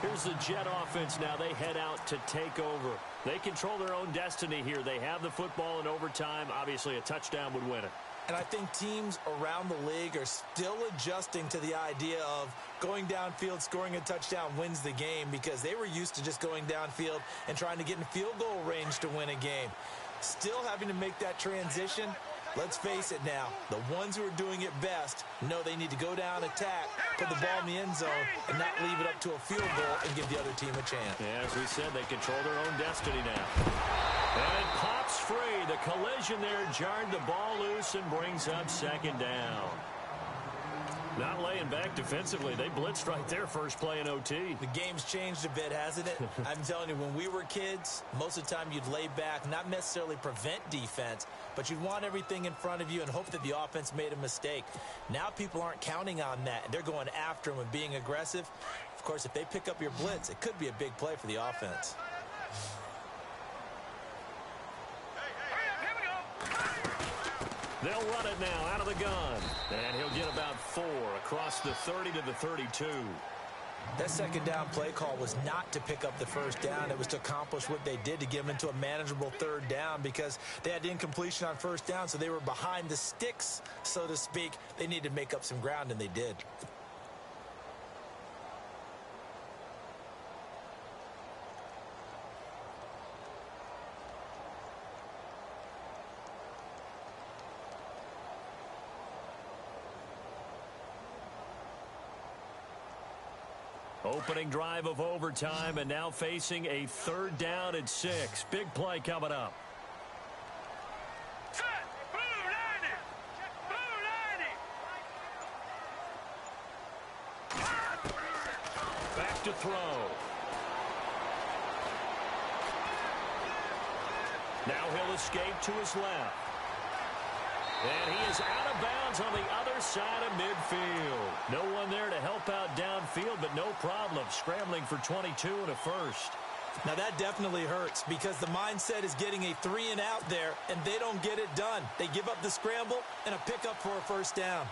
Here's the Jet offense now. They head out to take over. They control their own destiny here. They have the football in overtime. Obviously, a touchdown would win it.
And I think teams around the league are still adjusting to the idea of going downfield, scoring a touchdown wins the game, because they were used to just going downfield and trying to get in field goal range to win a game. Still having to make that transition. Let's face it now, the ones who are doing it best know they need to go down, attack, put the ball in the end zone, and not leave it up to a field goal and give the other team a chance.
Yeah, as we said, they control their own destiny now. And it pops free. The collision there jarred the ball loose and brings up second down. Not laying back defensively. They blitzed right there first play in OT.
The game's changed a bit, hasn't it? I'm telling you, when we were kids, most of the time you'd lay back, not necessarily prevent defense, but you'd want everything in front of you and hope that the offense made a mistake. Now people aren't counting on that. They're going after them and being aggressive. Of course, if they pick up your blitz, it could be a big play for the offense.
They'll run it now out of the gun. And he'll get about 4 across the 30 to the 32.
That second down play call was not to pick up the first down. It was to accomplish what they did, to get them into a manageable third down, because they had incompletion on first down, so they were behind the sticks, so to speak. They needed to make up some ground, and they did.
Opening drive of overtime, and now facing a third down and 6. Big play coming up.
Set. Blue 90. Blue 90.
Back to throw. Now he'll escape to his left. And he is out of bounds on the other side of midfield. No one there to help out downfield, but no problem. Scrambling for 22 and a first.
Now that definitely hurts, because the mindset is getting a 3 and out there, and they don't get it done. They give up the scramble and a pickup for a first down.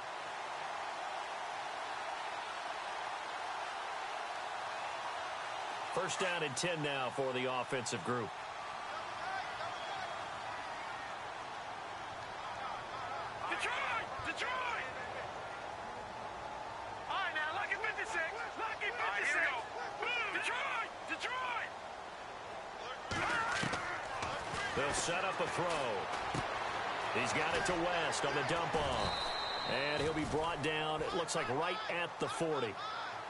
First down and 10 now for the offensive group.
Detroit! All right, now, lucky 56. Lucky 56. All right, here we go. Detroit!
They'll set up a throw. He's got it to West on the dump off. And he'll be brought down, it looks like right at the 40.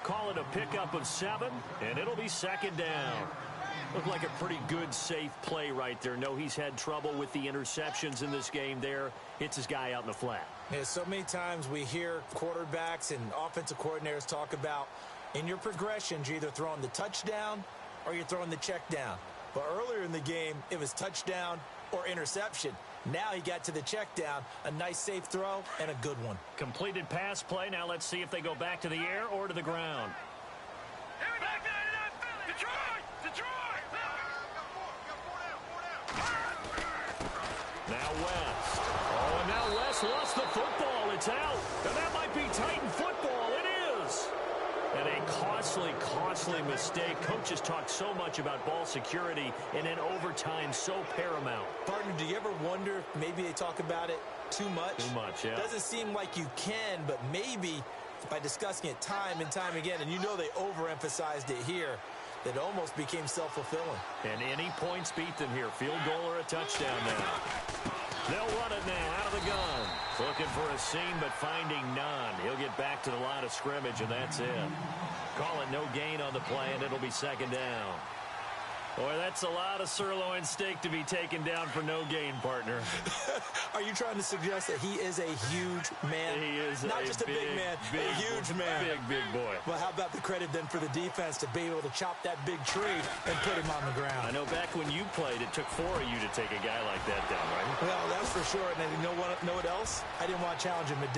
Call it a pickup of 7, and it'll be second down. Looked like a pretty good, safe play right there. No, he's had trouble with the interceptions in this game there. Hits his guy out in the flat.
Yeah, so many times we hear quarterbacks and offensive coordinators talk about, in your progressions, you're either throwing the touchdown or you're throwing the check down. But earlier in the game, it was touchdown or interception. Now he got to the check down, a nice safe throw, and a good one.
Completed pass play. Now let's see if they go back to the air or to the ground.
Back to Detroit!
Now West. Oh, and now West lost the football. It's out. And that might be Titan football. It is. And a costly mistake. Coaches talk so much about ball security, and in overtime, so paramount.
Partner, do you ever wonder if maybe they talk about it too much?
Too much, yeah.
Doesn't seem like you can, but maybe by discussing it time and time again, and you know they overemphasized it here, that almost became self-fulfilling.
And any points beat them here. Field goal or a touchdown now. They'll run it now out of the gun. Looking for a seam, but finding none. He'll get back to the line of scrimmage, and that's it. Call it no gain on the play, and it'll be second down. Boy, that's a lot of sirloin steak to be taken down for no gain, partner.
Are you trying to suggest that he is a huge man?
He is
not just a big man, a huge man.
Big boy.
Well, how about the credit then for the defense to be able to chop that big tree and put him on the ground?
I know back when you played, it took 4 of you to take a guy like that down, right?
Well, that's for sure. And you know what else? I didn't want to challenge him.
And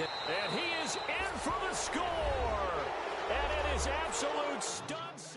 he is in for the score. And it is absolute studs.